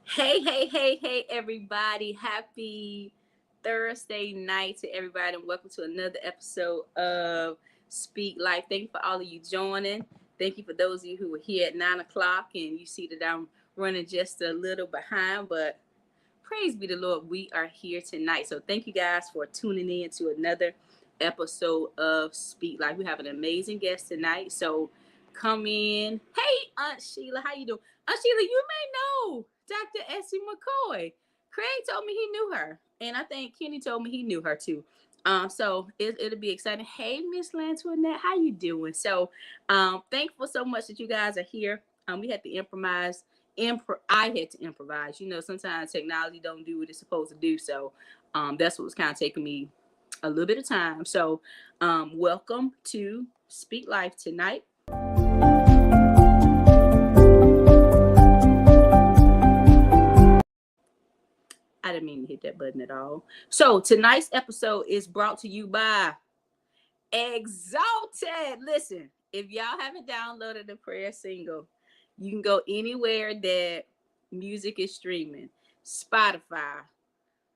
Hey, everybody. Happy Thursday night to everybody, and welcome to another episode of Speak Life. Thank you for all of you joining. Thank you for those of you who were here at 9 o'clock, and you see that I'm running just a little behind, but praise be the Lord, we are here tonight. So thank you guys for tuning in to another episode of Speak Life. We have an amazing guest tonight, so come in. Hey, Aunt Sheila, how you doing? Aunt Sheila, you may know Dr. Essie McKoy. Craig told me he knew her, and I think Kenny told me he knew her too. So it'll be exciting. Hey, Miss Lantoinette, how you doing? So, thankful so much that you guys are here. We had to I had to improvise. You know, sometimes technology don't do what it's supposed to do. So that's what was kind of taking me a little bit of time. So welcome to Speak Life tonight. I didn't mean to hit that button at all. So tonight's episode is brought to you by Exalted. Listen, if y'all haven't downloaded the prayer single, you can go anywhere that music is streaming. Spotify,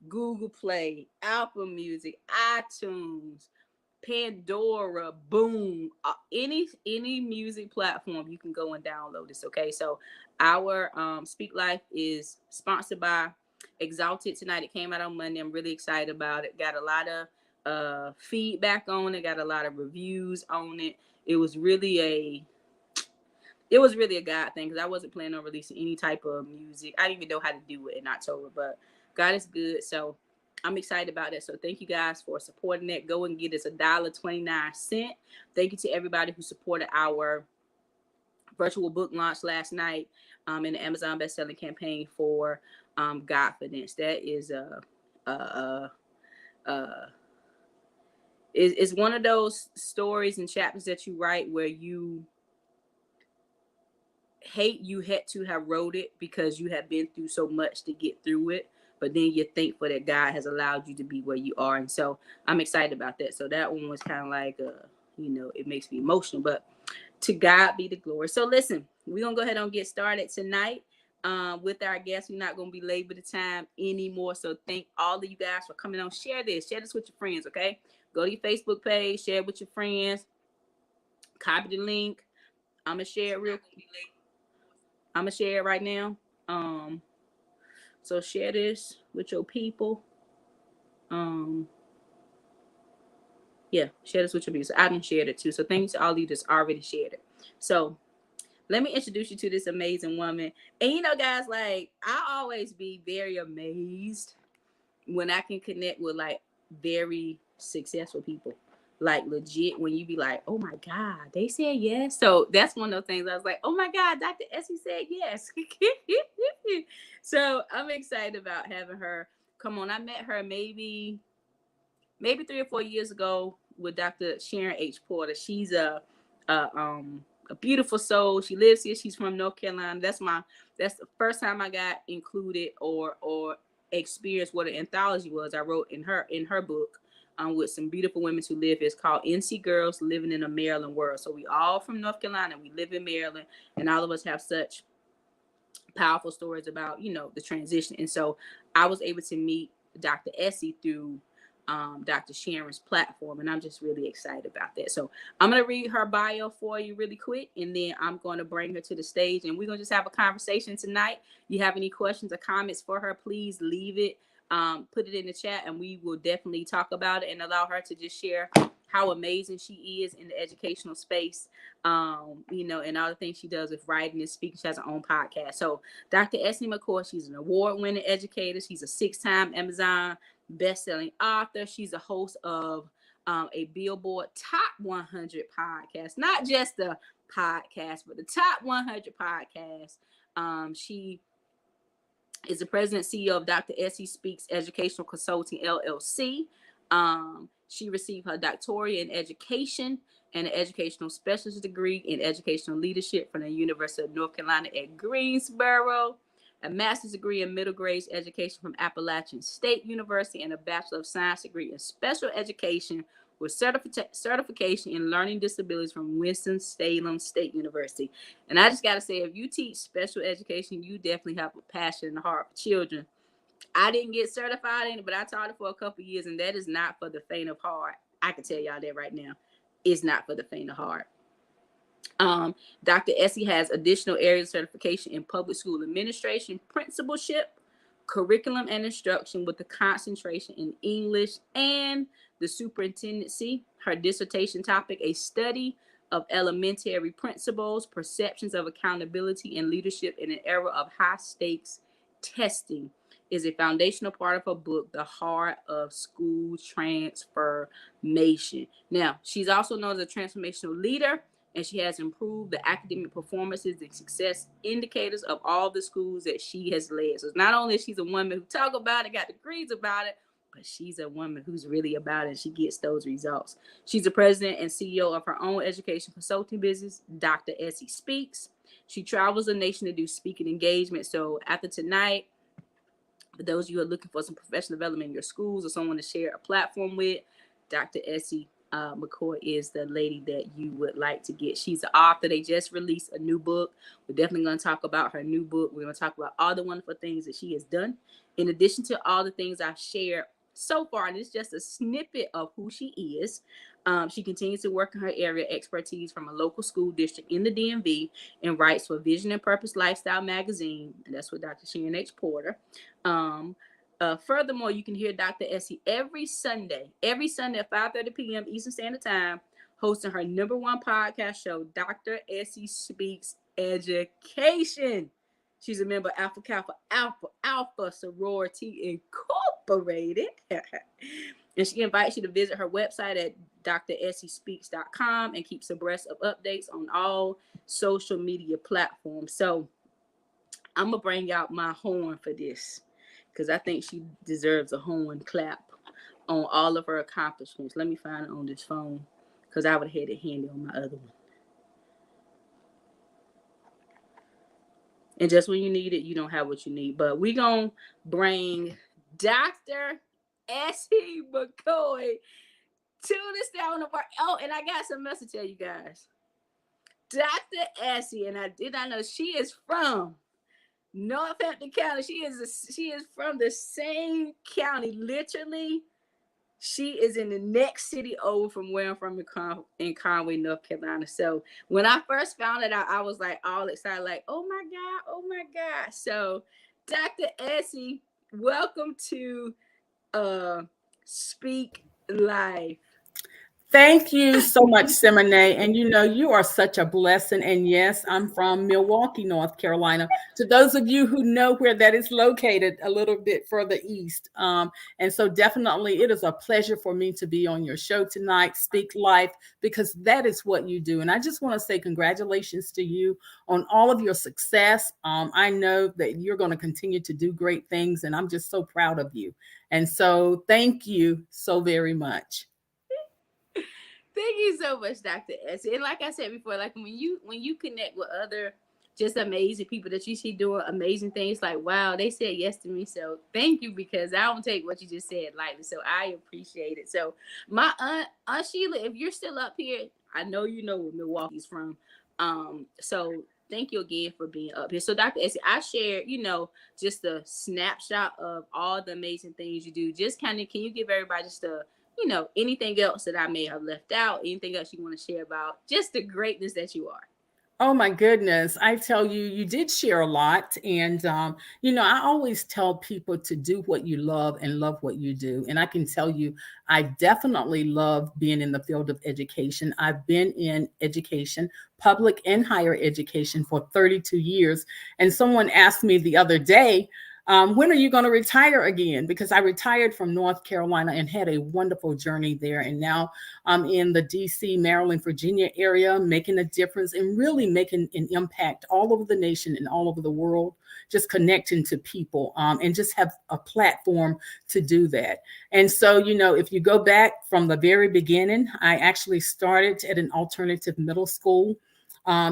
Google Play, Apple Music, iTunes, Pandora, Boom, any music platform you can go and download this. Okay, so our Speak Life is sponsored by Exalted tonight. It came out on Monday. I'm really excited about it. Got a lot of feedback on it. Got a lot of reviews on it. It was really a God thing because I wasn't planning on releasing any type of music. I didn't even know how to do it in October, but God is good. So I'm excited about that. So thank you guys for supporting that. Go and get us $1.29. Thank you to everybody who supported our virtual book launch last night in the Amazon bestselling campaign for Godfidence. That is is one of those stories and chapters that you write where you hate you had to have wrote it because you have been through so much to get through it, but then you're thankful that God has allowed you to be where you are. And so I'm excited about that. So that one was kind of like it makes me emotional, but to God be the glory. So listen, we're gonna go ahead and get started tonight with our guests. We're not gonna be late with the time anymore. So thank all of you guys for coming on. Share this with your friends. Okay, go to your Facebook page, share it with your friends, copy the link. I'm gonna share it real quick. I'm gonna share it right now. Um, so share this with your people. Um, yeah, share this with your people. So I didn't share it too. So thanks to all of you that's already shared it. So let me introduce you to this amazing woman. And you know, guys, like I always be very amazed when I can connect with like very successful people. Like legit, when you be like, oh my God, they said yes. So that's one of those things I was like, oh my God, Dr. Essie said yes. So I'm excited about having her. Come on, I met her maybe 3 or 4 years ago with Dr. Sharon H. Porter. She's a a beautiful soul. She lives here. She's from North Carolina. That's the first time I got included or experienced what an anthology was. I wrote in her book with some beautiful women who live here. It's called NC Girls Living in a Maryland World. So we all from North Carolina. We live in Maryland, and all of us have such powerful stories about the transition. And so I was able to meet Dr. Essie through Dr. Sharon's platform, and I'm just really excited about that. So I'm going to read her bio for you really quick, and then I'm going to bring her to the stage, and we're going to just have a conversation tonight. You have any questions or comments for her, please leave it. Put it in the chat, and we will definitely talk about it and allow her to just share how amazing she is in the educational space, and all the things she does with writing and speaking. She has her own podcast. So Dr. Essie McKoy, she's an award-winning educator. She's a 6-time Amazon best-selling author. She's a host of a Billboard Top 100 podcast, not just the podcast, but the Top 100 podcast. She is the president and CEO of Dr. Essie Speaks Educational Consulting LLC. She received her doctorate in education and an educational specialist degree in educational leadership from the University of North Carolina at Greensboro, a master's degree in middle grade education from Appalachian State University, and a Bachelor of Science degree in special education with certification in learning disabilities from Winston-Salem State University. And I just got to say, if you teach special education, you definitely have a passion and a heart for children. I didn't get certified in it, but I taught it for a couple of years, and that is not for the faint of heart. I can tell y'all that right now. It's not for the faint of heart. Dr. Essie has additional areas of certification in public school administration, principalship, curriculum and instruction with a concentration in English and the superintendency. Her dissertation topic, a study of elementary principles, perceptions of accountability and leadership in an era of high stakes testing, is a foundational part of her book, The Heart of School Transformation. Now, she's also known as a transformational leader, and she has improved the academic performances and success indicators of all the schools that she has led. So not only is she a woman who talk about it, got degrees about it, but she's a woman who's really about it. She gets those results. She's the president and CEO of her own education consulting business, Dr. Essie Speaks. She travels the nation to do speaking engagements. So after tonight, for those of you who are looking for some professional development in your schools or someone to share a platform with, Dr. Essie McKoy is the lady that you would like to get. She's an author. They just released a new book. We're definitely going to talk about her new book. We're going to talk about all the wonderful things that she has done. In addition to all the things I've shared so far, and it's just a snippet of who she is. She continues to work in her area of expertise from a local school district in the DMV and writes for Vision and Purpose Lifestyle magazine. And that's with Dr. Sharon H. Porter. Furthermore, you can hear Dr. Essie every Sunday at 5:30 p.m. Eastern Standard Time, hosting her #1 podcast show, Dr. Essie Speaks Education. She's a member of Alpha Sorority Incorporated. And she invites you to visit her website at dressiespeaks.com and keeps abreast of updates on all social media platforms. So I'm going to bring out my horn for this, because I think she deserves a horn clap on all of her accomplishments. Let me find it on this phone, because I would have had it handy on my other one. And just when you need it, you don't have what you need. But we're going to bring Dr. Essie McKoy to the sound of our... Oh, and I got something else to tell you guys. Dr. Essie, and I did not know, she is from Northampton County. She is from the same county. Literally, she is in the next city over from where I'm from in Conway, North Carolina. So when I first found it out, I was like all excited, like, oh my God. So Dr. Essie, welcome to Speak Life. Thank you so much, Simone. And you are such a blessing. And yes, I'm from Milwaukee, North Carolina. To those of you who know where that is located, a little bit further east. And so definitely it is a pleasure for me to be on your show tonight, Speak Life, because that is what you do. And I just want to say congratulations to you on all of your success. I know that you're going to continue to do great things, and I'm just so proud of you. And so thank you so very much. Thank you so much, Dr. Essie. And like I said before, like when you connect with other just amazing people that you see doing amazing things, like, wow, they said yes to me. So thank you, because I don't take what you just said lightly. So I appreciate it. So my aunt Sheila, if you're still up here, I know you know where Milwaukee's from. So thank you again for being up here. So Dr. Essie, I shared, just a snapshot of all the amazing things you do. Just kind of, can you give everybody just anything else that I may have left out, anything else you want to share about just the greatness that you are? Oh my goodness. I tell you, you did share a lot. And, I always tell people to do what you love and love what you do. And I can tell you, I definitely love being in the field of education. I've been in education, public and higher education, for 32 years. And someone asked me the other day, when are you going to retire again? Because I retired from North Carolina and had a wonderful journey there. And now I'm in the DC, Maryland, Virginia area, making a difference and really making an impact all over the nation and all over the world, just connecting to people and just have a platform to do that. And so, if you go back from the very beginning, I actually started at an alternative middle school.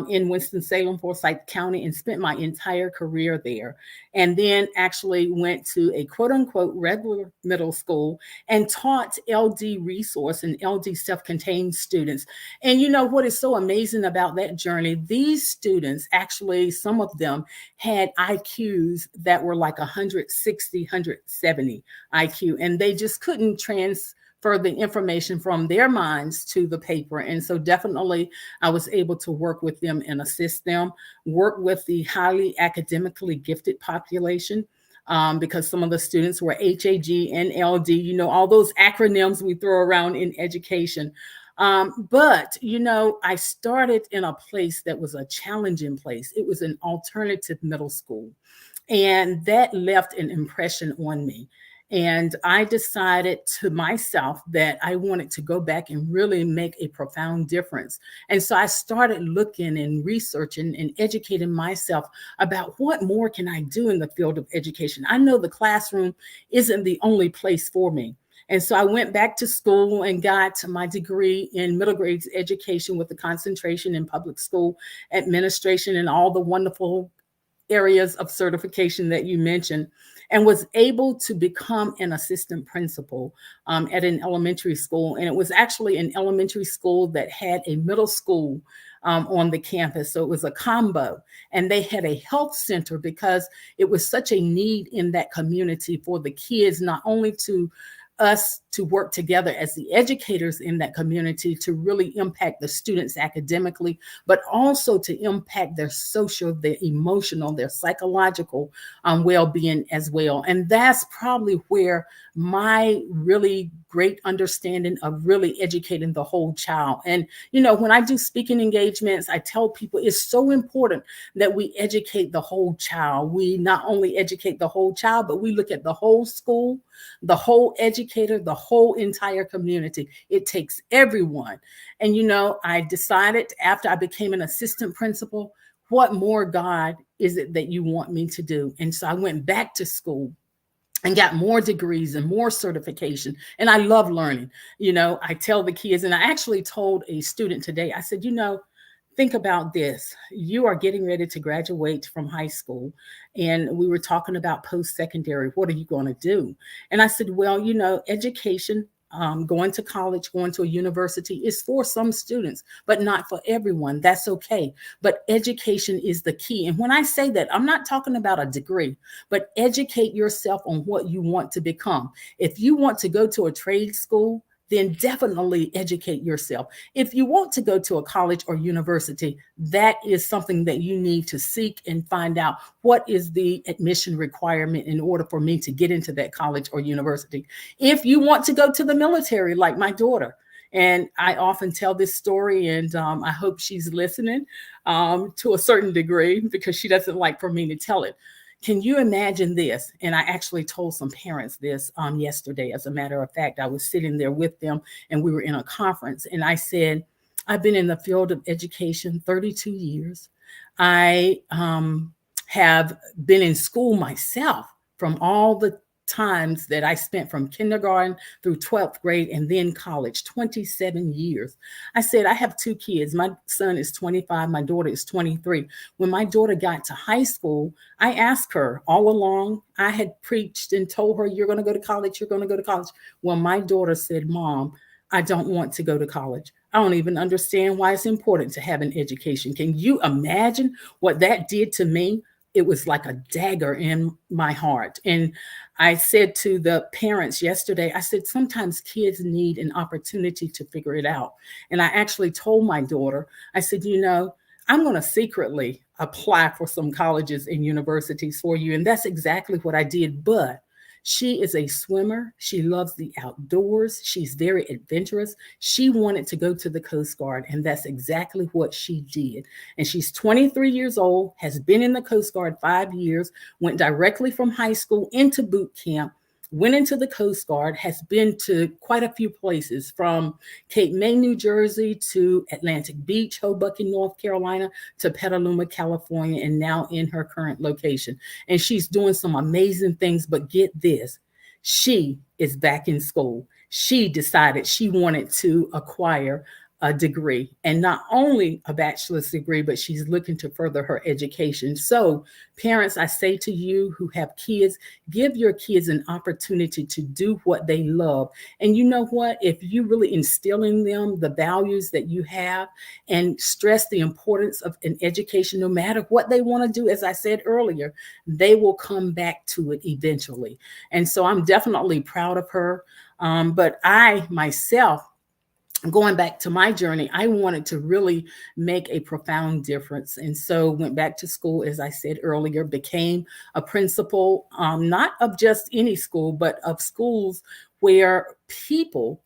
in Winston-Salem, Forsyth County, and spent my entire career there. And then actually went to a quote unquote regular middle school and taught LD resource and LD self-contained students. And you know what is so amazing about that journey? These students, actually, some of them had IQs that were like 160, 170 IQ, and they just couldn't transfer the information from their minds to the paper. And so definitely I was able to work with them and assist them, work with the highly academically gifted population. Because some of the students were HAG and LD, you know, all those acronyms we throw around in education. But, you know, I started in a place that was a challenging place. It was an alternative middle school. And that left an impression on me. And I decided to myself that I wanted to go back and really make a profound difference. And so I started looking and researching and educating myself about what more can I do in the field of education. I know the classroom isn't the only place for me. And so I went back to school and got my degree in middle grades education with a concentration in public school administration and all the wonderful areas of certification that you mentioned, and was able to become an assistant principal at an elementary school. And it was actually an elementary school that had a middle school on the campus. So it was a combo. And they had a health center because it was such a need in that community for the kids, not only to us to work together as the educators in that community to really impact the students academically, but also to impact their social, their emotional, their psychological well-being as well. And that's probably where my really great understanding of really educating the whole child. And, you know, when I do speaking engagements, I tell people it's so important that we educate the whole child. We not only educate the whole child, but we look at the whole school, the whole educator, the whole entire community. It takes everyone. And, you know, I decided after I became an assistant principal, what more, God, is it that you want me to do? And so I went back to school and got more degrees and more certification. And I love learning. You know, I tell the kids, and I actually told a student today, I said, you know, think about this. You are getting ready to graduate from high school. And we were talking about post-secondary. What are you going to do? And I said, well, you know, education, going to college, going to a university is for some students, but not for everyone. That's okay. But education is the key. And when I say that, I'm not talking about a degree, but educate yourself on what you want to become. If you want to go to a trade school, then definitely educate yourself. If you want to go to a college or university, that is something that you need to seek and find out what is the admission requirement in order for me to get into that college or university. If you want to go to the military, like my daughter, and I often tell this story, and I hope she's listening to a certain degree because she doesn't like for me to tell it. Can you imagine this? And I actually told some parents this yesterday. As a matter of fact, I was sitting there with them and we were in a conference. And I said, I've been in the field of education 32 years. I have been in school myself from all the times that I spent from kindergarten through 12th grade and then college, 27 years. I said, I have two kids. My son is 25. My daughter is 23. When my daughter got to high school, I asked her all along, I had preached and told her, you're going to go to college. You're going to go to college. Well, my daughter said, Mom, I don't want to go to college. I don't even understand why it's important to have an education. Can you imagine what that did to me? It was like a dagger in my heart. And I said to the parents yesterday, I said, sometimes kids need an opportunity to figure it out. And I actually told my daughter, I said, you know, I'm going to secretly apply for some colleges and universities for you. And that's exactly what I did. But she is a swimmer. She loves the outdoors. She's very adventurous. She wanted to go to the Coast Guard, and that's exactly what she did. And she's 23 years old, has been in the Coast Guard 5 years, went directly from high school into boot camp, went into the Coast Guard, has been to quite a few places from Cape May, New Jersey to Atlantic Beach, Hoboken, North Carolina to Petaluma, California, and now in her current location. And she's doing some amazing things, but get this, she is back in school. She decided she wanted to acquire a degree, and not only a bachelor's degree, but she's looking to further her education. So, parents, I say to you who have kids, give your kids an opportunity to do what they love. And you know what? If you really instill in them the values that you have and stress the importance of an education, no matter what they want to do, as I said earlier, they will come back to it eventually. And so I'm definitely proud of her. But I myself, going back to my journey, I wanted to really make a profound difference. And so went back to school, as I said earlier, became a principal, not of just any school, but of schools where people,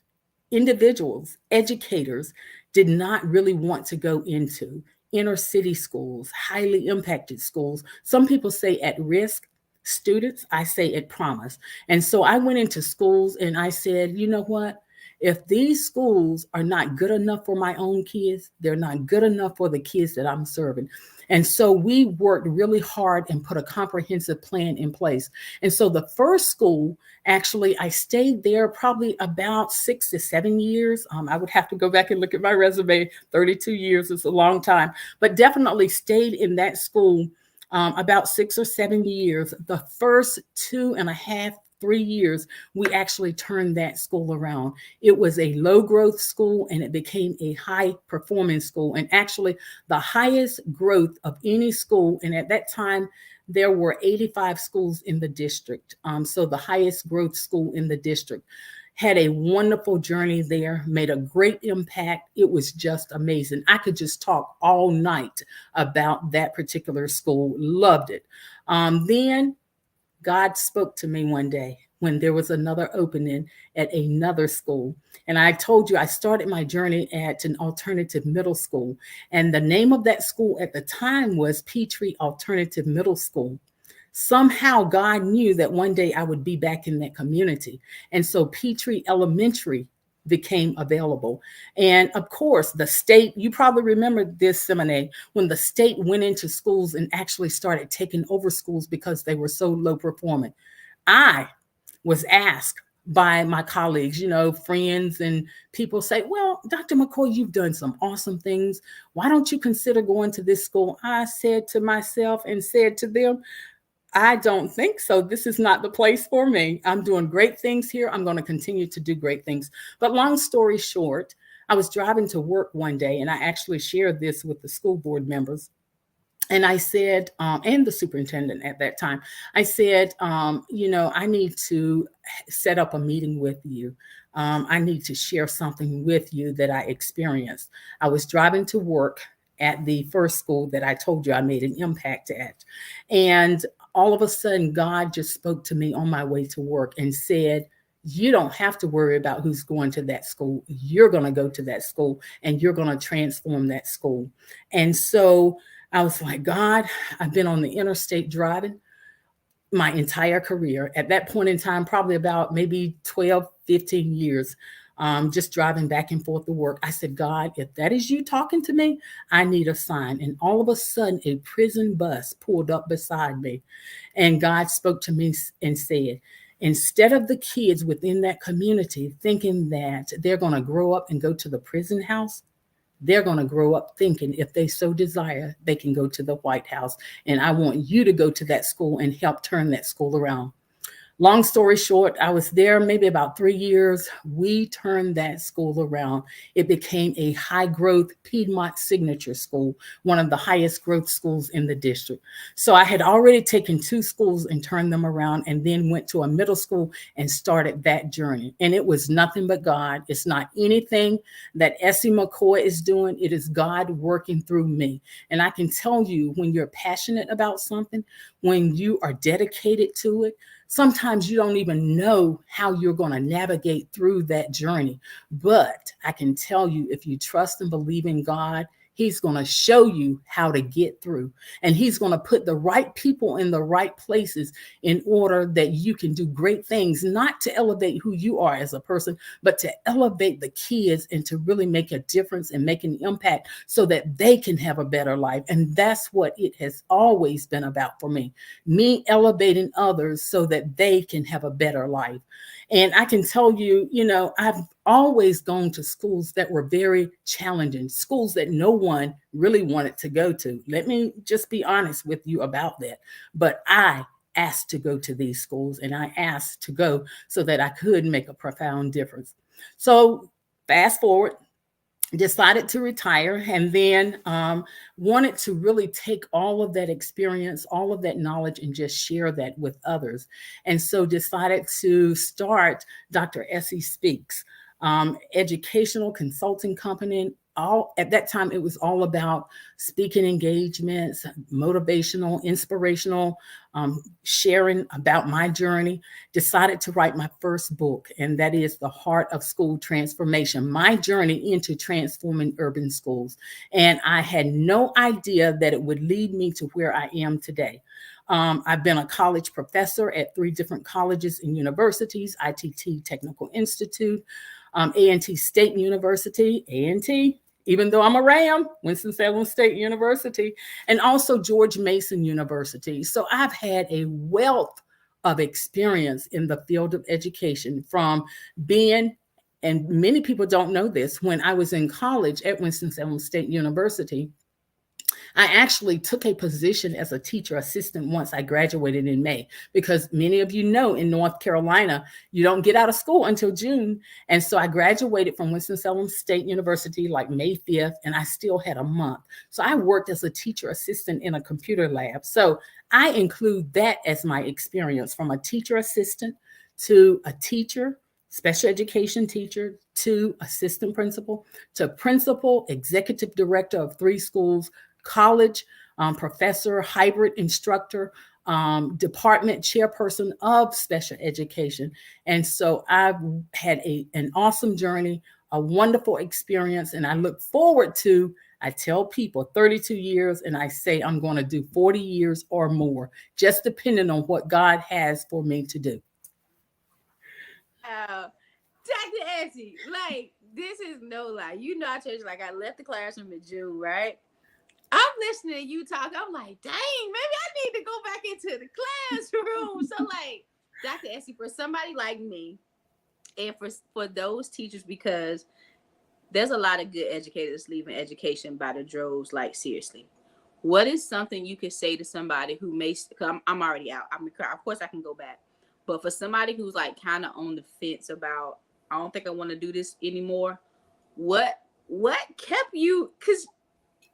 individuals, educators did not really want to go into inner city schools, highly impacted schools. Some people say at risk students, I say at promise. And so I went into schools and I said, you know what? If these schools are not good enough for my own kids, they're not good enough for the kids that I'm serving. And so we worked really hard and put a comprehensive plan in place. And so the first school, actually, I stayed there probably about 6 to 7 years. I would have to go back and look at my resume. 32 years is a long time, but definitely stayed in that school about 6 or 7 years. The first 2.5, 3 years, we actually turned that school around. It was a low growth school and it became a high performing school, and actually the highest growth of any school. And at that time, there were 85 schools in the district. So the highest growth school in the district. Had a wonderful journey there, made a great impact. It was just amazing. I could just talk all night about that particular school. Loved it. Then God spoke to me one day when there was another opening at another school. And I told you I started my journey at an alternative middle school. And the name of that school at the time was Petrie Alternative Middle School. Somehow God knew that one day I would be back in that community. And so Petrie Elementary became available. And of course, the state, you probably remember this, Simone, when the state went into schools and actually started taking over schools because they were so low performing. I was asked by my colleagues, friends and people say, well, Dr. McKoy, you've done some awesome things. Why don't you consider going to this school? I said to myself and said to them, I don't think so. This is not the place for me. I'm doing great things here. I'm going to continue to do great things. But long story short, I was driving to work one day, and I actually shared this with the school board members. And I said, and the superintendent at that time, I said, I need to set up a meeting with you. I need to share something with you that I experienced. I was driving to work at the first school that I told you I made an impact at. And all of a sudden, God just spoke to me on my way to work and said, you don't have to worry about who's going to that school. You're going to go to that school and you're going to transform that school. And so I was like, God, I've been on the interstate driving my entire career. At that point in time, probably about maybe 12, 15 years, just driving back and forth to work. I said, God, if that is you talking to me, I need a sign. And all of a sudden, a prison bus pulled up beside me. And God spoke to me and said, instead of the kids within that community thinking that they're going to grow up and go to the prison house, they're going to grow up thinking if they so desire, they can go to the White House. And I want you to go to that school and help turn that school around. Long story short, I was there maybe about 3 years. We turned that school around. It became a high growth Piedmont Signature School, one of the highest growth schools in the district. So I had already taken 2 schools and turned them around, and then went to a middle school and started that journey. And it was nothing but God. It's not anything that Essie McKoy is doing. It is God working through me. And I can tell you, when you're passionate about something, when you are dedicated to it, sometimes you don't even know how you're going to navigate through that journey. But I can tell you, if you trust and believe in God, He's going to show you how to get through. And He's going to put the right people in the right places in order that you can do great things, not to elevate who you are as a person, but to elevate the kids and to really make a difference and make an impact so that they can have a better life. And that's what it has always been about for me elevating others so that they can have a better life. And I can tell you, I've always gone to schools that were very challenging, schools that no one really wanted to go to. Let me just be honest with you about that. But I asked to go to these schools, and I asked to go so that I could make a profound difference. So, fast forward, decided to retire, and then wanted to really take all of that experience, all of that knowledge, and just share that with others. And so decided to start Dr. Essie Speaks, educational consulting company. All at that time, it was all about speaking engagements, motivational, inspirational, sharing about my journey. Decided to write my first book, and that is The Heart of School Transformation, my journey into transforming urban schools. And I had no idea that it would lead me to where I am today. I've been a college professor at 3 different colleges and universities: ITT Technical Institute, A&T State University, A&T, even though I'm a Ram, Winston-Salem State University, and also George Mason University. So I've had a wealth of experience in the field of education, from being, and many people don't know this, when I was in college at Winston-Salem State University, I actually took a position as a teacher assistant once I graduated in May, because many of you know in North Carolina, you don't get out of school until June. And so I graduated from Winston-Salem State University like May 5th, and I still had a month. So I worked as a teacher assistant in a computer lab. So I include that as my experience, from a teacher assistant to a teacher, special education teacher, to assistant principal, to principal, executive director of 3 schools, college professor, hybrid instructor, department chairperson of special education. And so I've had an awesome journey, a wonderful experience, and I look forward to, I tell people, 32 years, and I say I'm going to do 40 years or more, just depending on what God has for me to do. Dr. Essie, like, this is no lie. You know, I told you, like, I left the classroom in June, right? I'm listening to you talk. I'm like, dang, maybe I need to go back into the classroom. So, like, Dr. Essie, for somebody like me, and for those teachers, because there's a lot of good educators leaving education by the droves. Like, seriously, what is something you could say to somebody who may? Cause I'm already out. I mean, of course I can go back, but for somebody who's like kind of on the fence about, I don't think I want to do this anymore. What kept you? Because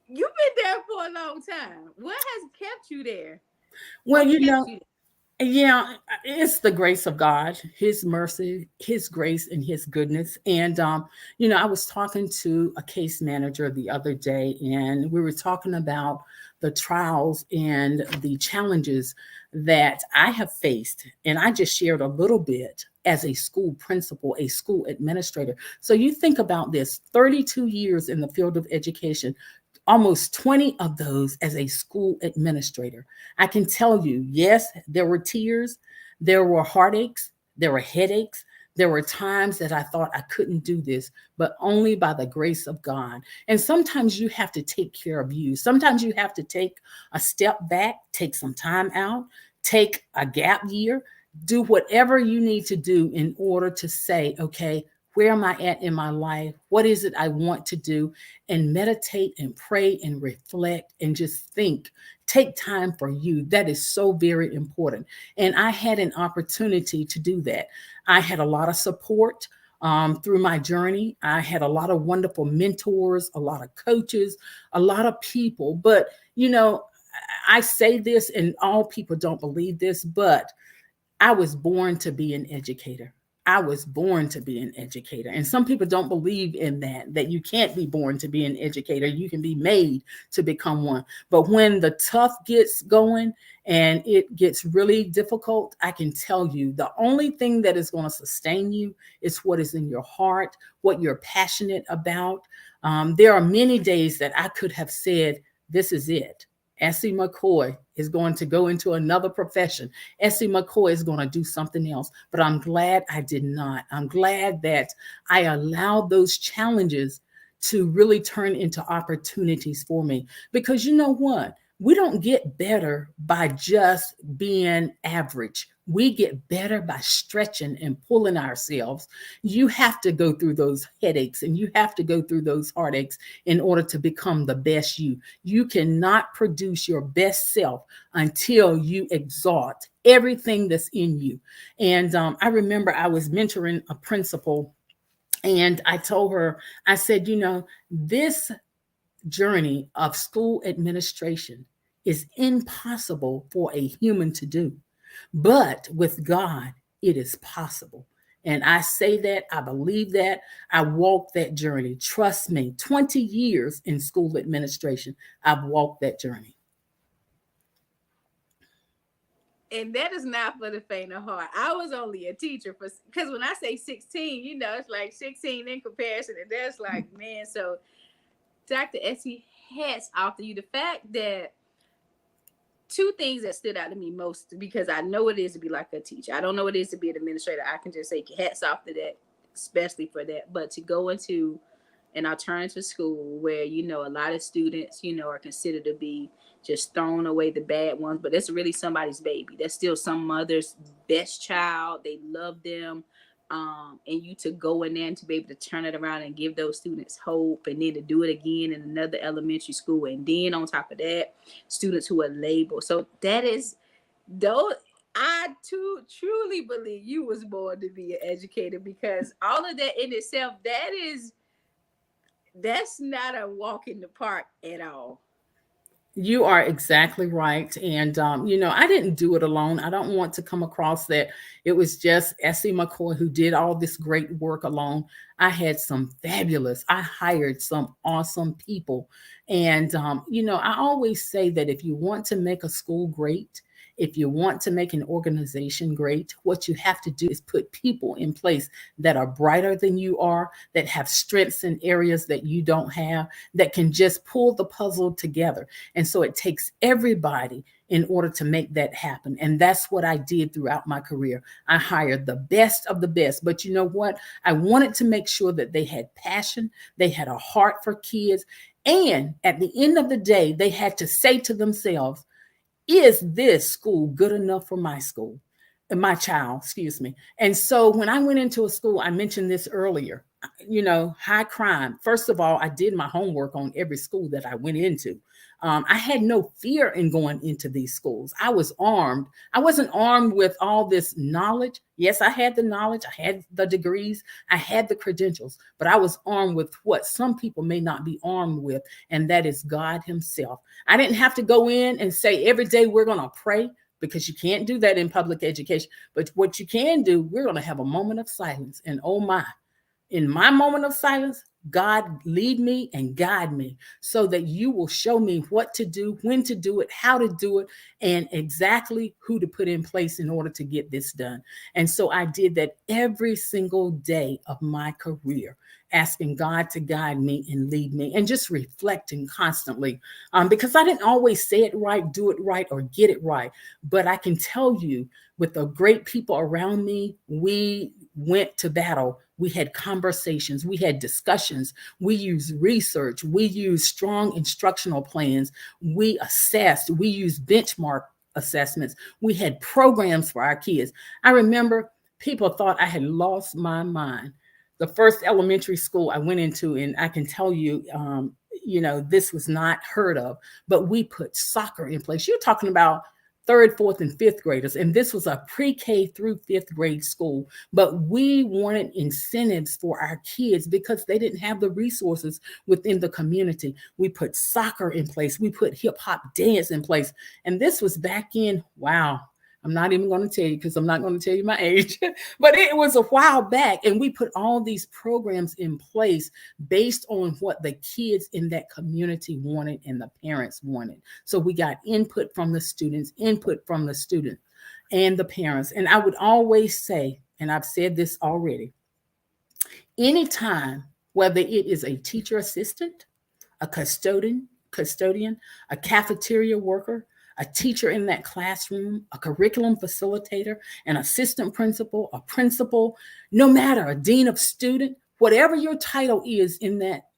you've been there for a long time. What has kept you there? Well, What kept you yeah, it's the grace of God, His mercy, His grace, and His goodness. And, I was talking to a case manager the other day, and we were talking about the trials and the challenges that I have faced. And I just shared a little bit as a school principal, a school administrator. So you think about this: 32 years in the field of education, almost 20 of those as a school administrator. I can tell you, yes, there were tears, there were heartaches, there were headaches. There were times that I thought I couldn't do this, but only by the grace of God. And sometimes you have to take care of you. Sometimes you have to take a step back, take some time out, take a gap year, do whatever you need to do in order to say, okay, where am I at in my life? What is it I want to do? And meditate and pray and reflect and just think. Take time for you. That is so very important. And I had an opportunity to do that. I had a lot of support through my journey. I had a lot of wonderful mentors, a lot of coaches, a lot of people. But, I say this, and all people don't believe this, but I was born to be an educator. I was born to be an educator. And some people don't believe in that you can't be born to be an educator. You can be made to become one. But when the tough gets going and it gets really difficult, I can tell you the only thing that is going to sustain you is what is in your heart, what you're passionate about. There are many days that I could have said, this is it. Essie McKoy is going to go into another profession. Essie McKoy is going to do something else. But I'm glad I did not. I'm glad that I allowed those challenges to really turn into opportunities for me. Because you know what? We don't get better by just being average. We get better by stretching and pulling ourselves. You have to go through those headaches and you have to go through those heartaches in order to become the best you. You cannot produce your best self until you exalt everything that's in you. And I remember I was mentoring a principal, and I told her, I said, this journey of school administration is impossible for a human to do. But with God, it is possible. And I say that, I believe that, I walked that journey. Trust me, 20 years in school administration, I've walked that journey. And that is not for the faint of heart. I was only a teacher for, because when I say 16, it's like 16 in comparison, and that's like, man. So Dr. Essie, hats off to you. The fact that two things that stood out to me most, because I know it is to be like a teacher. I don't know what it is to be an administrator. I can just say hats off to that, especially for that. But to go into an alternative school where, a lot of students, are considered to be just throwing away the bad ones, but that's really somebody's baby. That's still some mother's best child. They love them. And you to go in there and to be able to turn it around and give those students hope, and then to do it again in another elementary school, and then on top of that, students who are labeled. So that is, though, I too truly believe you was born to be an educator, because all of that in itself, that's not a walk in the park at all. You are exactly right. And, I didn't do it alone. I don't want to come across that it was just Essie McKoy who did all this great work alone. I hired some awesome people. And, I always say that if you want to make a school great, if you want to make an organization great, what you have to do is put people in place that are brighter than you are, that have strengths in areas that you don't have, that can just pull the puzzle together. And so it takes everybody in order to make that happen. And that's what I did throughout my career. I hired the best of the best. But you know what? I wanted to make sure that they had passion, they had a heart for kids. And at the end of the day, they had to say to themselves, is this school good enough for my school? My child, excuse me. And so when I went into a school, I mentioned this earlier, high crime. First of all, I did my homework on every school that I went into. I had no fear in going into these schools. I was armed. I wasn't armed with all this knowledge. Yes, I had the knowledge. I had the degrees. I had the credentials, but I was armed with what some people may not be armed with, and that is God Himself. I didn't have to go in and say every day we're going to pray, because you can't do that in public education. But what you can do, we're going to have a moment of silence. And oh my, in my moment of silence, God lead me and guide me so that you will show me what to do, when to do it, how to do it, and exactly who to put in place in order to get this done. And so I did that every single day of my career, asking God to guide me and lead me, and just reflecting constantly, because I didn't always say it right, do it right, or get it right. But I can tell you, with the great people around me, we went to battle. We had conversations, we had discussions, we used research, we used strong instructional plans, we assessed, we used benchmark assessments, we had programs for our kids. I remember people thought I had lost my mind. The first elementary school I went into, and I can tell you, this was not heard of, but we put soccer in place. You're talking about third, fourth, and fifth graders. And this was a pre-K through fifth grade school. But we wanted incentives for our kids because they didn't have the resources within the community. We put soccer in place. We put hip hop dance in place. And this was back in, wow, I'm not even going to tell you because I'm not going to tell you my age, but it was a while back. And we put all these programs in place based on what the kids in that community wanted and the parents wanted. So we got input from the students, and the parents. And I would always say, and I've said this already, anytime, whether it is a teacher assistant, a custodian, a cafeteria worker, a teacher in that classroom, a curriculum facilitator, an assistant principal, a principal, no matter, a dean of student, whatever your title is in that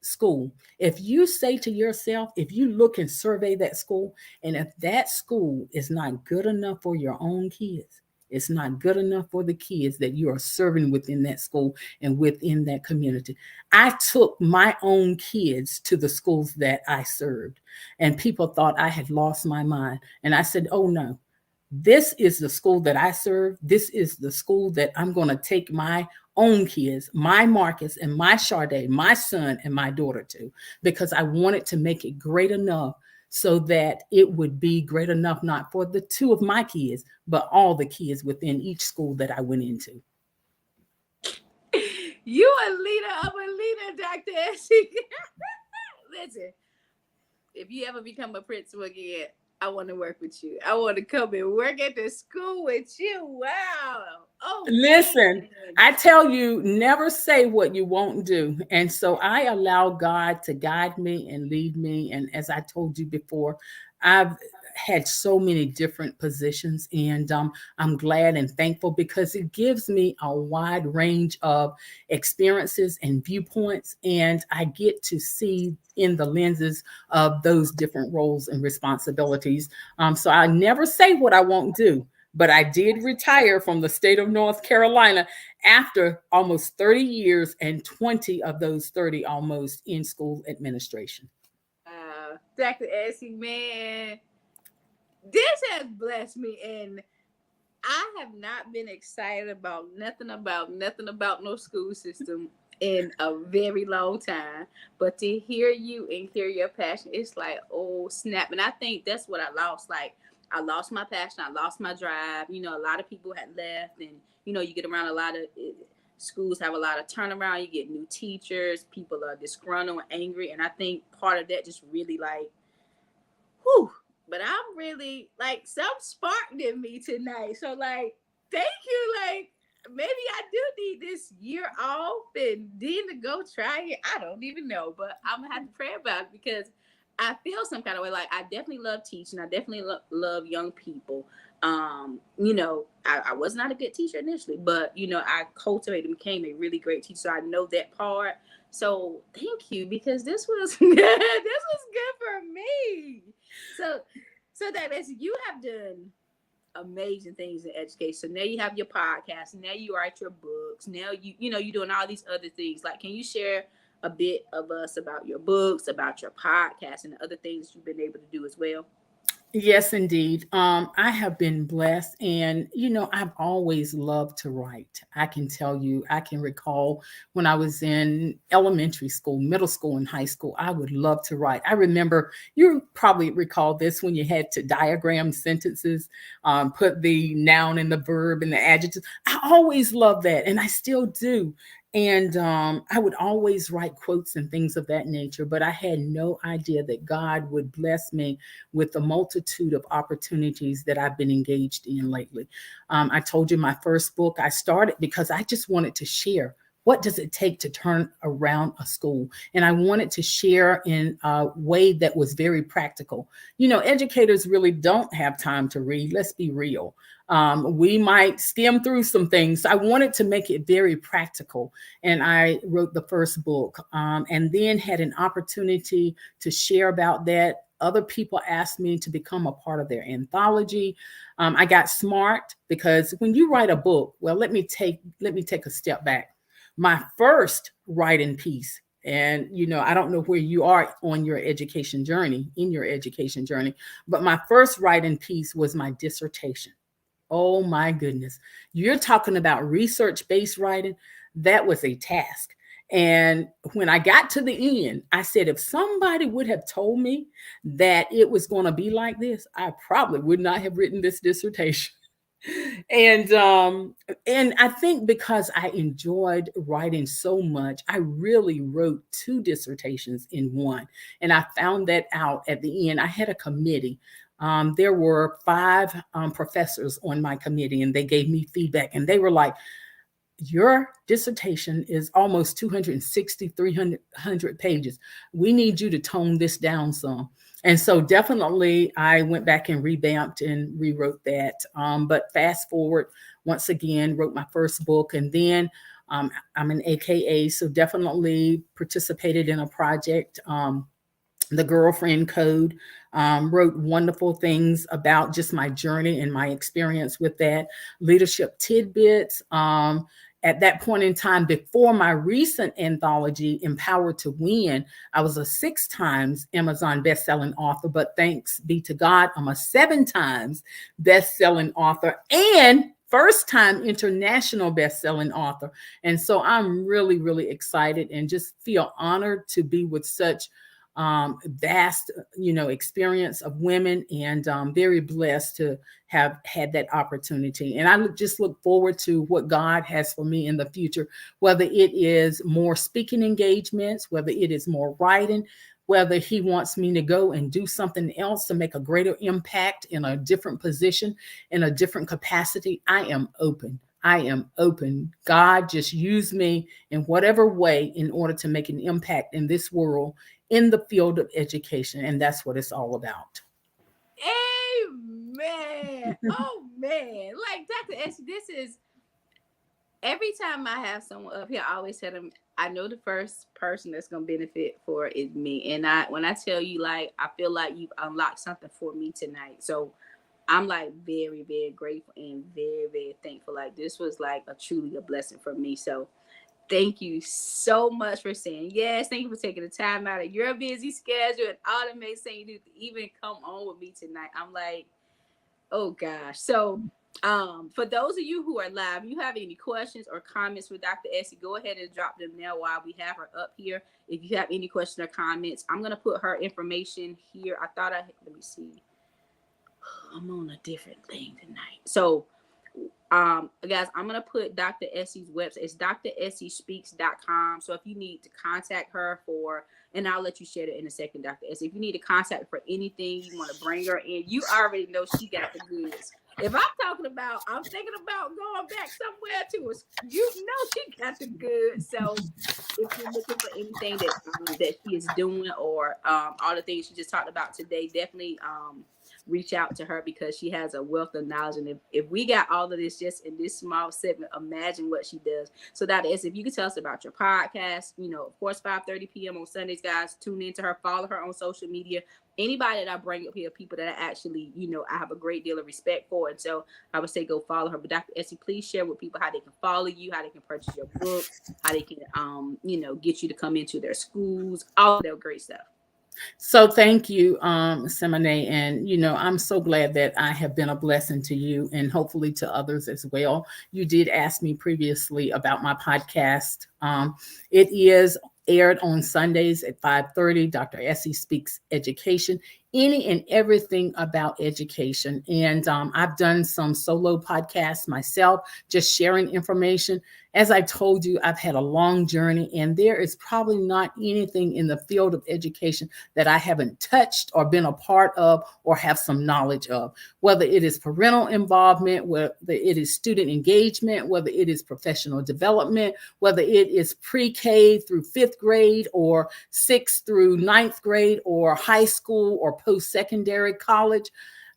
school, if you say to yourself, if you look and survey that school, and if that school is not good enough for your own kids, it's not good enough for the kids that you are serving within that school and within that community. I took my own kids to the schools that I served, and people thought I had lost my mind. And I said, oh no, this is the school that I serve. This is the school that I'm going to take my own kids, my Marcus and my Sade, my son and my daughter to, because I wanted to make it great enough so that it would be great enough, not for the two of my kids, but all the kids within each school that I went into. You a leader of a leader, Dr. Essie. Listen, if you ever become a principal again, I want to work with you. I want to come and work at the school with you. Wow. Oh, Listen, man. I tell you, never say what you won't do. And so I allow God to guide me and lead me. And as I told you before, I've had so many different positions, and I'm glad and thankful because it gives me a wide range of experiences and viewpoints, and I get to see in the lenses of those different roles and responsibilities. So I never say what I won't do, but I did retire from the state of North Carolina after almost 30 years, and 20 of those 30 almost in school administration. Dr. Essie, man, this has blessed me, and I have not been excited about no school system in a very long time. But to hear you and hear your passion, it's like, oh snap. And I think that's what I lost. Like, I lost my passion, I lost my drive. You know, a lot of people had left, and you know, you get around a lot of schools have a lot of turnaround. You get new teachers, people are disgruntled and angry, and I think part of that just really like, whew. But I'm really like, some sparked in me tonight. So like, thank you. Like, maybe I do need this year off and then to go try it. I don't even know, but I'm gonna have to pray about it because I feel some kind of way. Like, I definitely love teaching. I definitely love young people. You know, I was not a good teacher initially, but you know, I cultivated and became a really great teacher. So I know that part. So thank you, because this was good. This was good for me. So, so that means you have done amazing things in education. So now you have your podcast. Now you write your books. Now you know you're doing all these other things. Like, can you share a bit of us about your books, about your podcast, and the other things you've been able to do as well? Yes, indeed. I have been blessed, and I've always loved to write. I can tell you, I can recall when I was in elementary school, middle school, and high school, I would love to write. I remember, you probably recall this, when you had to diagram sentences, put the noun and the verb and the adjective. I always loved that, and I still do. And I would always write quotes and things of that nature, but I had no idea that God would bless me with the multitude of opportunities that I've been engaged in lately. I told you my first book, I started because I just wanted to share. What does it take to turn around a school? And I wanted to share in a way that was very practical. Educators really don't have time to read. Let's be real. We might skim through some things. I wanted to make it very practical. And I wrote the first book, and then had an opportunity to share about that. Other people asked me to become a part of their anthology. I got smart because when you write a book, well, let me take a step back. My first writing piece, and I don't know where you are on your education journey, but my first writing piece was my dissertation. Oh my goodness. You're talking about research-based writing. That was a task. And when I got to the end, I said, if somebody would have told me that it was going to be like this, I probably would not have written this dissertation. And I think because I enjoyed writing so much, I really wrote two dissertations in one. And I found that out at the end. I had a committee. There were five professors on my committee, and they gave me feedback, and they were like, your dissertation is almost 260, 300 pages. We need you to tone this down some. And so definitely I went back and revamped and rewrote that. But fast forward, once again, wrote my first book. And then I'm an AKA, so definitely participated in a project. The Grylfriend Code. Wrote wonderful things about just my journey and my experience with that. Leadership Tidbits. At that point in time, before my recent anthology, Empowered to Win, I was a 6 times Amazon bestselling author, but thanks be to God, I'm a 7 times bestselling author and first time international bestselling author. And so I'm really, really excited and just feel honored to be with such vast, experience of women, and very blessed to have had that opportunity. And I just look forward to what God has for me in the future, whether it is more speaking engagements, whether it is more writing, whether He wants me to go and do something else to make a greater impact in a different position, in a different capacity. I am open. I am open. God, just use me in whatever way in order to make an impact in this world in the field of education. And that's what it's all about. Amen. Oh man, like Dr. Essie, this is every time I have someone up here, I always tell them I know the first person that's gonna benefit for it is me. And when I tell you, like, I feel like you've unlocked something for me tonight. So I'm like very, very grateful and very, very thankful. Like this was like a truly a blessing for me. So thank you so much for saying yes. Thank you for taking the time out of your busy schedule and all the amazing thing you do to even come on with me tonight. I'm like, oh gosh. So for those of you who are live, you have any questions or comments for Dr. Essie, go ahead and drop them now while we have her up here. If you have any questions or comments, I'm gonna put her information here. I thought let me see. I'm on a different thing tonight. So guys, I'm gonna put Dr. Essie's website. It's dressiespeaks.com. So if you need to contact her for, and I'll let you share it in a second, Dr. Essie. If you need to contact her for anything, you want to bring her in, you already know she got the goods. If I'm talking about, I'm thinking about going back somewhere to us, you know she got the goods. So if you're looking for anything that she is doing, or all the things she just talked about today, definitely reach out to her because she has a wealth of knowledge. And if we got all of this just in this small segment, imagine what she does. So that is, if you could tell us about your podcast, of course, 5:30 p.m. on Sundays, guys, tune into her, follow her on social media. Anybody that I bring up here, people that I actually, I have a great deal of respect for. And so I would say go follow her. But Dr. Essie, please share with people how they can follow you, how they can purchase your book, how they can, get you to come into their schools, all of that great stuff. So thank you, Simone. And, I'm so glad that I have been a blessing to you and hopefully to others as well. You did ask me previously about my podcast. It is aired on Sundays at 5:30. Dr. Essie Speaks Education, any and everything about education. And I've done some solo podcasts myself, just sharing information. As I told you, I've had a long journey, and there is probably not anything in the field of education that I haven't touched or been a part of or have some knowledge of, whether it is parental involvement, whether it is student engagement, whether it is professional development, whether it is pre-K through 5th grade or 6th through 9th grade or high school or post-secondary college.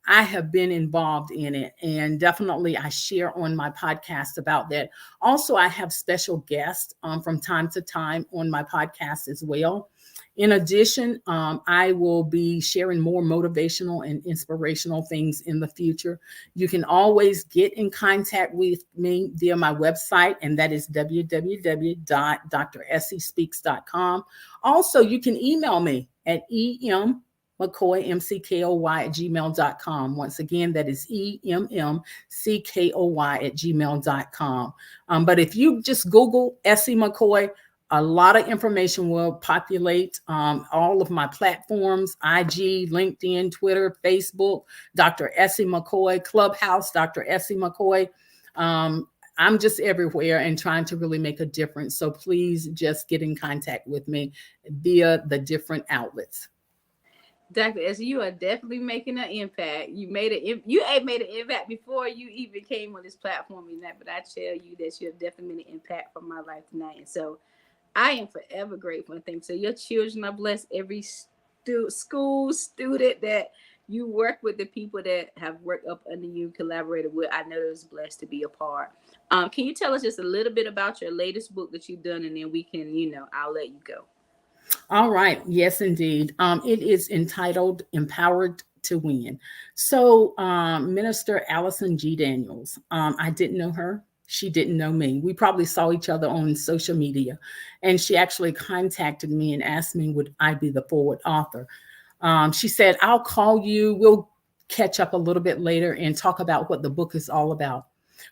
I have been involved in it, and definitely I share on my podcast about that. Also, I have special guests from time to time on my podcast as well. In addition, I will be sharing more motivational and inspirational things in the future. You can always get in contact with me via my website, and that is www.dressiespeaks.com. Also, you can email me at McKoy, MCKOY, at gmail.com. Once again, that is EMMCKOY at gmail.com. But if you just Google Essie McKoy, a lot of information will populate all of my platforms: IG, LinkedIn, Twitter, Facebook, Dr. Essie McKoy, Clubhouse, Dr. Essie McKoy. I'm just everywhere and trying to really make a difference. So please just get in contact with me via the different outlets. Dr. Essie, you are definitely making an impact. You ain't made an impact before you even came on this platform tonight, but I tell you that you have definitely made an impact for my life tonight. And so I am forever grateful and thankful. So your children are blessed. Every school student that you work with the people that have worked up under you, collaborated with. I know it was blessed to be a part. Can you tell us just a little bit about your latest book that you've done, and then we can, I'll let you go. All right. Yes, indeed. It is entitled Empowered to Win. So, Minister Allison G. Daniels, I didn't know her. She didn't know me. We probably saw each other on social media. And she actually contacted me and asked me, would I be the forward author? She said, I'll call you. We'll catch up a little bit later and talk about what the book is all about.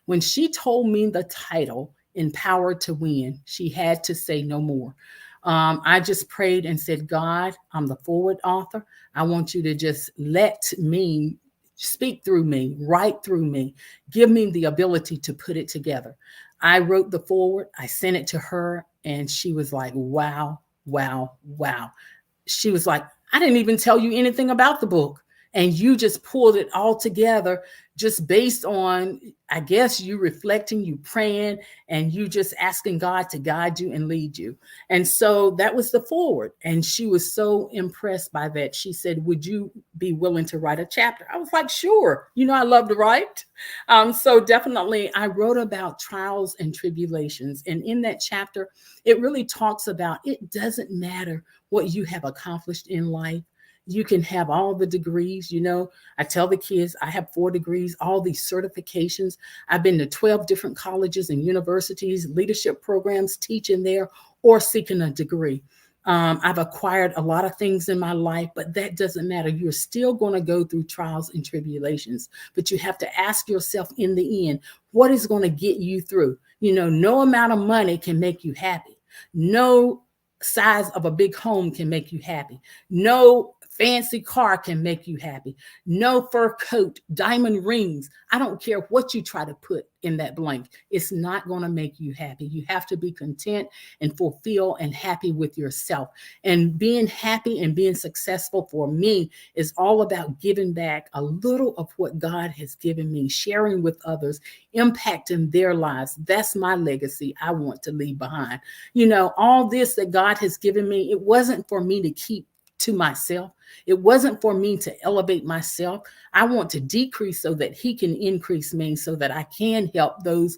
When she told me the title, Empowered to Win, she had to say no more. I just prayed and said, God, I'm the forward author. I want you to just let me speak through me, write through me, give me the ability to put it together. I wrote the forward, I sent it to her, and she was like, wow, wow, wow. She was like, I didn't even tell you anything about the book. And you just pulled it all together just based on, I guess, you reflecting, you praying, and you just asking God to guide you and lead you. And so that was the forward. And she was so impressed by that. She said, would you be willing to write a chapter? I was like, sure. I love to write. So definitely, I wrote about trials and tribulations. And in that chapter, it really talks about it doesn't matter what you have accomplished in life. You can have all the degrees. I tell the kids I have 4 degrees, all these certifications. I've been to 12 different colleges and universities, leadership programs, teaching there or seeking a degree. I've acquired a lot of things in my life, but that doesn't matter. You're still going to go through trials and tribulations, but you have to ask yourself in the end, what is going to get you through? No amount of money can make you happy. No size of a big home can make you happy. No fancy car can make you happy. No fur coat, diamond rings. I don't care what you try to put in that blank. It's not going to make you happy. You have to be content and fulfilled and happy with yourself. And being happy and being successful for me is all about giving back a little of what God has given me, sharing with others, impacting their lives. That's my legacy I want to leave behind. All this that God has given me, it wasn't for me to keep to myself. It wasn't for me to elevate myself. I want to decrease so that He can increase me, so that I can help those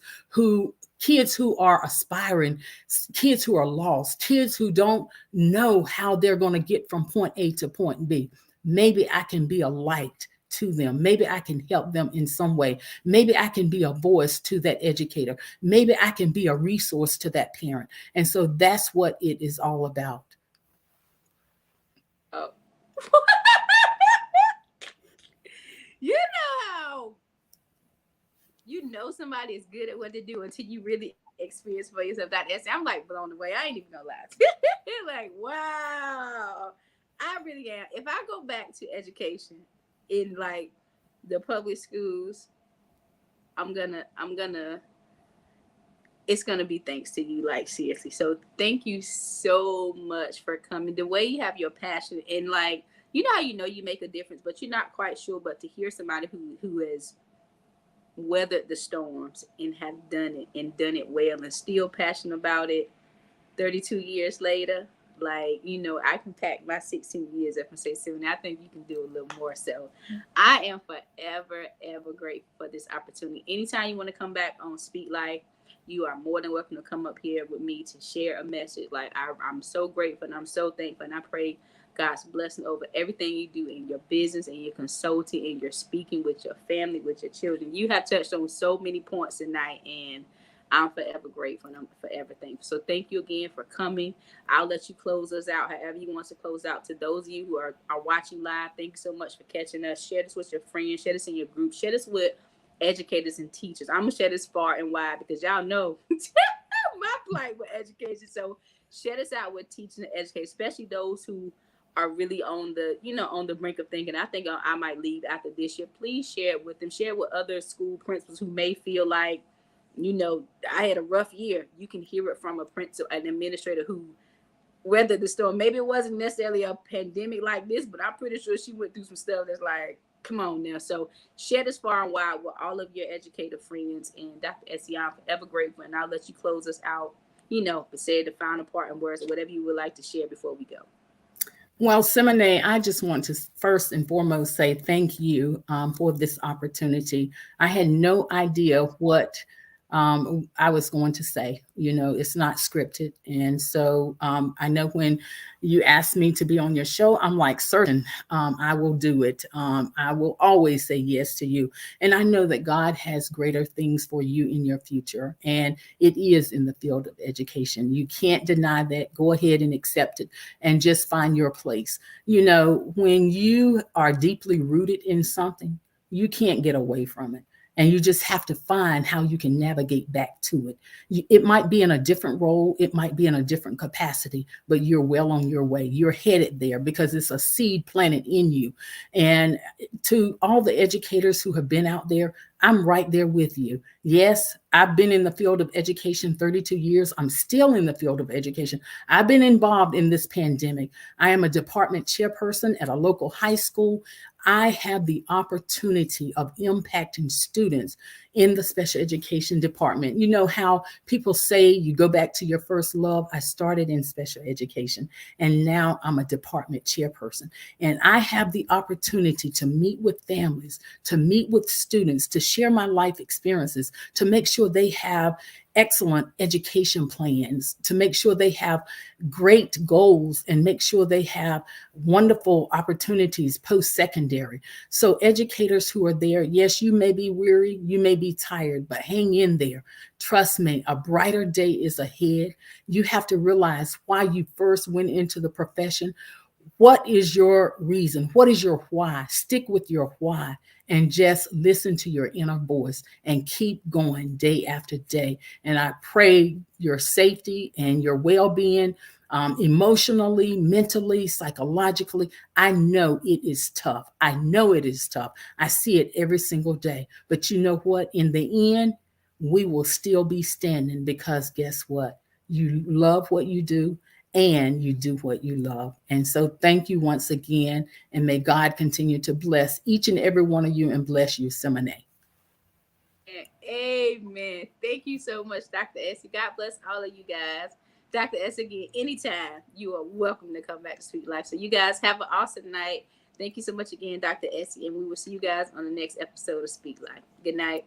kids who are aspiring, kids who are lost, kids who don't know how they're going to get from point A to point B. Maybe I can be a light to them. Maybe I can help them in some way. Maybe I can be a voice to that educator. Maybe I can be a resource to that parent. And so that's what it is all about. Oh. you know somebody is good at what they do until you really experience for yourself that essay. I'm like blown away. I ain't even gonna lie. Like, wow. I really am. If I go back to education in like the public schools, I'm gonna it's gonna be thanks to you, like seriously. So thank you so much for coming. The way you have your passion and like how you make a difference, but you're not quite sure. But to hear somebody who has weathered the storms and have done it and done it well and still passionate about it 32 years later, like I can pack my 16 years up and say 70. I think you can do a little more. So I am forever ever grateful for this opportunity. Anytime you want to come back on Speak Life, you are more than welcome to come up here with me to share a message. Like I'm so grateful and I'm so thankful, and I pray God's blessing over everything you do in your business and your consulting and your speaking with your family, with your children. You have touched on so many points tonight, and I'm forever grateful and I'm forever thankful. So thank you again for coming. I'll let you close us out however you want to close out. To those of you who are watching live, thank you so much for catching us. Share this with your friends. Share this in your group. Share this with educators and teachers. I'm going to share this far and wide because y'all know my plight with education. So share this out with teachers and educators, especially those who are really on the on the brink of thinking, I think I might leave after this year. Please share it with them. Share it with other school principals who may feel like I had a rough year. You can hear it from a principal, an administrator who weathered the storm. Maybe it wasn't necessarily a pandemic like this, but I'm pretty sure she went through some stuff that's like, come on now. So share this far and wide with all of your educator friends. And Dr. Essie, I'm forever grateful. And I'll let you close us out, but say the final part and words or whatever you would like to share before we go. Well, Simone, I just want to first and foremost say thank you for this opportunity. I had no idea what I was going to say. You know, it's not scripted. And so I know when you asked me to be on your show, I'm like, certain, I will do it. I will always say yes to you. And I know that God has greater things for you in your future. And it is in the field of education. You can't deny that. Go ahead and accept it and just find your place. You know, when you are deeply rooted in something, you can't get away from it. And you just have to find how you can navigate back to it. It might be in a different role, it might be in a different capacity, but you're well on your way. You're headed there because it's a seed planted in you. And to all the educators who have been out there, I'm right there with you. Yes, I've been in the field of education 32 years. I'm still in the field of education. I've been involved in this pandemic. I am a department chairperson at a local high school. I have the opportunity of impacting students in the special education department. You know how people say you go back to your first love? I started in special education and now I'm a department chairperson. And I have the opportunity to meet with families, to meet with students, to share my life experiences, to make sure they have excellent education plans, to make sure they have great goals and make sure they have wonderful opportunities post-secondary. So educators who are there, yes, you may be weary, you may be tired, but hang in there. Trust me, a brighter day is ahead. You have to realize why you first went into the profession. What is your reason? What is your why? Stick with your why and just listen to your inner voice and keep going day after day. And I pray your safety and your well being, emotionally, mentally, psychologically. I know it is tough. I know it is tough. I see it every single day. But you know what? In the end, we will still be standing because guess what? You love what you do and you do what you love. And so thank you once again. And may God continue to bless each and every one of you and bless you, Simone. Amen. Thank you so much, Dr. Essie. God bless all of you guys. Dr. Essie, again, anytime you are welcome to come back to Sweet Life. So you guys have an awesome night. Thank you so much again, Dr. Essie, and we will see you guys on the next episode of Speak Life. Good night.